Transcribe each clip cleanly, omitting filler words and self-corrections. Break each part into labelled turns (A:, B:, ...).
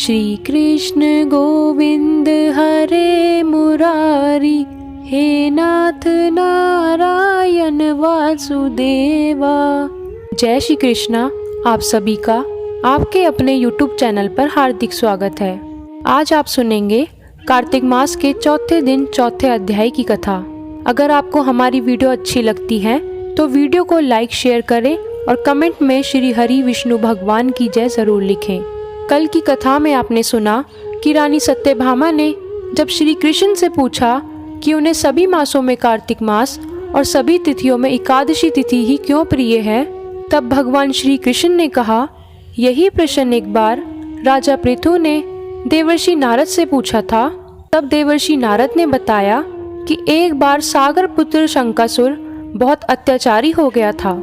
A: श्री कृष्ण गोविंद हरे मुरारी, हे नाथ नारायण वासुदेवा। जय श्री कृष्णा। आप सभी का आपके अपने YouTube चैनल पर हार्दिक स्वागत है। आज आप सुनेंगे कार्तिक मास के चौथे दिन चौथे अध्याय की कथा। अगर आपको हमारी वीडियो अच्छी लगती है तो वीडियो को लाइक शेयर करें और कमेंट में श्री हरि विष्णु भगवान की जय जरूर लिखें। कल की कथा में आपने सुना कि रानी सत्यभामा ने जब श्री कृष्ण से पूछा कि उन्हें सभी मासों में कार्तिक मास और सभी तिथियों में एकादशी तिथि ही क्यों प्रिय है, तब भगवान श्री कृष्ण ने कहा, यही प्रश्न एक बार राजा पृथु ने देवर्षि नारद से पूछा था। तब देवर्षि नारद ने बताया कि एक बार सागर पुत्र शंकासुर बहुत अत्याचारी हो गया था।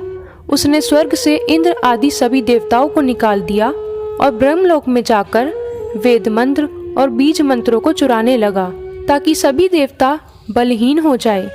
A: उसने स्वर्ग से इंद्र आदि सभी देवताओं को निकाल दिया और ब्रह्मलोक में जाकर वेद मंत्र और बीज मंत्रों को चुराने लगा ताकि सभी देवता बलहीन हो जाए।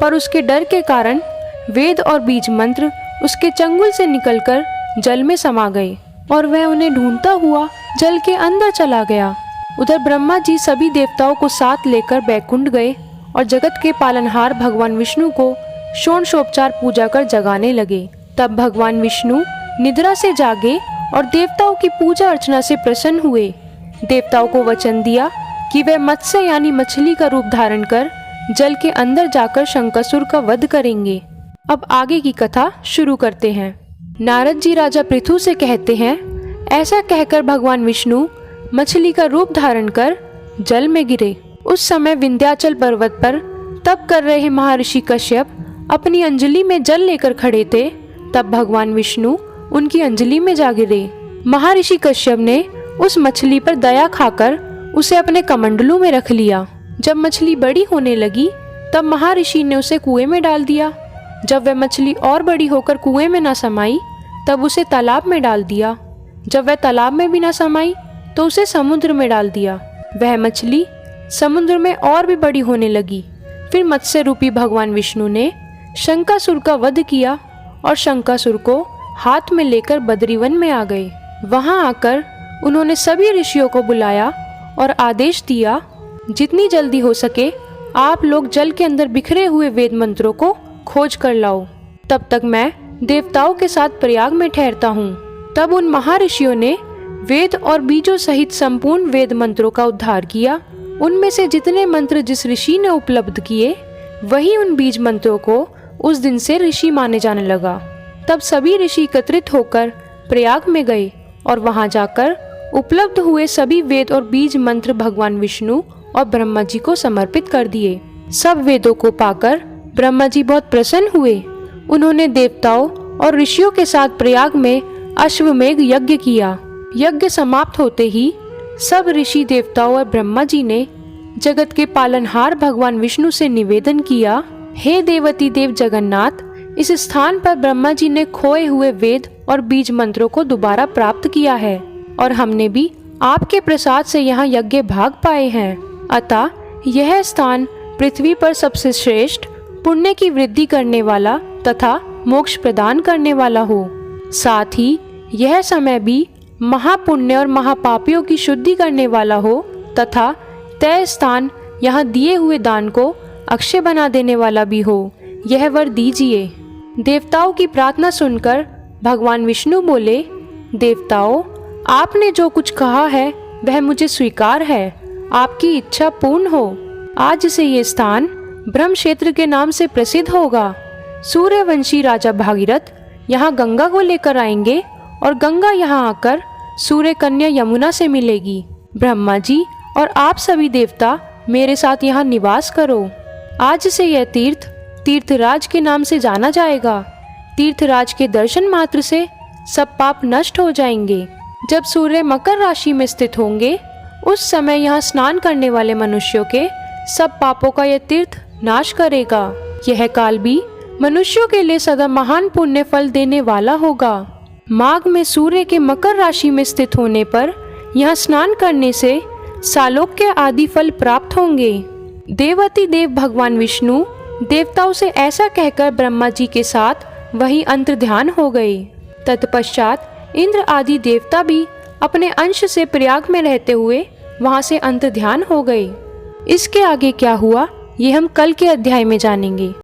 A: पर उसके डर के कारण वेद और बीज मंत्र उसके चंगुल से निकलकर जल में समा गए और वह उन्हें ढूंढता हुआ जल के अंदर चला गया। उधर ब्रह्मा जी सभी देवताओं को साथ लेकर बैकुंठ गए और जगत के पालनहार भगवान विष्णु को षोडशोपचार पूजा कर जगाने लगे। तब भगवान विष्णु निद्रा से जागे और देवताओं की पूजा अर्चना से प्रसन्न हुए। देवताओं को वचन दिया कि वे मत्स्य यानी मछली का रूप धारण कर जल के अंदर जाकर शंकासुर का वध करेंगे। अब आगे की कथा शुरू करते हैं। नारद जी राजा पृथु से कहते हैं, ऐसा कहकर भगवान विष्णु मछली का रूप धारण कर जल में गिरे। उस समय विंध्याचल पर्वत पर तप कर रहे महर्षि कश्यप अपनी अंजलि में जल लेकर खड़े थे। तब भगवान विष्णु उनकी अंजलि में जा गिरे। महर्षि कश्यप ने उस मछली पर दया खाकर उसे अपने कमंडलू में रख लिया। जब मछली बड़ी होने लगी तब महर्षि ने उसे कुएं में डाल दिया। जब वह मछली और बड़ी होकर कुएं में न समाई तब उसे तालाब में डाल दिया। जब वह तालाब में भी न समाई तो उसे समुद्र में डाल दिया। वह मछली समुद्र में और भी बड़ी होने लगी। फिर मत्स्य रूपी भगवान विष्णु ने शंकासुर का वध किया और शंकासुर को हाथ में लेकर बद्रीवन में आ गए। वहां आकर उन्होंने सभी ऋषियों को बुलाया और आदेश दिया, जितनी जल्दी हो सके आप लोग जल के अंदर बिखरे हुए वेद मंत्रों को खोज कर लाओ। तब तक मैं देवताओं के साथ प्रयाग में ठहरता हूँ। तब उन महर्षियों ने वेद और बीजों सहित संपूर्ण वेद मंत्रों का उद्धार किया। उनमें से जितने मंत्र जिस ऋषि ने उपलब्ध किए वही उन बीज मंत्रों को उस दिन से ऋषि माने जाने लगा। तब सभी ऋषि एकत्रित होकर प्रयाग में गए और वहां जाकर उपलब्ध हुए सभी वेद और बीज मंत्र भगवान विष्णु और ब्रह्मा जी को समर्पित कर दिए। सब वेदों को पाकर ब्रह्मा जी बहुत प्रसन्न हुए। उन्होंने देवताओं और ऋषियों के साथ प्रयाग में अश्वमेघ यज्ञ किया। यज्ञ समाप्त होते ही सब ऋषि देवताओं और ब्रह्मा जी ने जगत के पालनहार भगवान विष्णु से निवेदन किया, हे देवती देव जगन्नाथ, इस स्थान पर ब्रह्मा जी ने खोए हुए वेद और बीज मंत्रों को दोबारा प्राप्त किया है और हमने भी आपके प्रसाद से यहाँ यज्ञ भाग पाए हैं। अतः यह स्थान पृथ्वी पर सबसे श्रेष्ठ पुण्य की वृद्धि करने वाला तथा मोक्ष प्रदान करने वाला हो। साथ ही यह समय भी महापुण्य और महापापियों की शुद्धि करने वाला हो तथा तय स्थान यहाँ दिए हुए दान को अक्षय बना देने वाला भी हो। यह वर दीजिए। देवताओं की प्रार्थना सुनकर भगवान विष्णु बोले, देवताओं, आपने जो कुछ कहा है वह मुझे स्वीकार है। आपकी इच्छा पूर्ण हो। आज से ये स्थान ब्रह्म क्षेत्र के नाम से प्रसिद्ध होगा। सूर्यवंशी राजा भागीरथ यहाँ गंगा को लेकर आएंगे और गंगा यहाँ आकर सूर्य कन्या यमुना से मिलेगी। ब्रह्मा जी और आप सभी देवता मेरे साथ यहाँ निवास करो। आज से यह तीर्थ तीर्थराज के नाम से जाना जाएगा। तीर्थराज के दर्शन मात्र से सब पाप नष्ट हो जाएंगे। जब सूर्य मकर राशि में स्थित होंगे उस समय यहाँ स्नान करने वाले मनुष्यों के सब पापों का यह तीर्थ नाश करेगा। यह काल भी मनुष्यों के लिए सदा महान पुण्य फल देने वाला होगा। माघ में सूर्य के मकर राशि में स्थित होने पर यहाँ स्नान करने से सालोक्य आदि फल प्राप्त होंगे। देवती देव भगवान विष्णु देवताओं से ऐसा कहकर ब्रह्मा जी के साथ वही अंतर ध्यान हो गए। तत्पश्चात इंद्र आदि देवता भी अपने अंश से प्रयाग में रहते हुए वहां से अंतर्ध्यान हो गए। इसके आगे क्या हुआ ये हम कल के अध्याय में जानेंगे।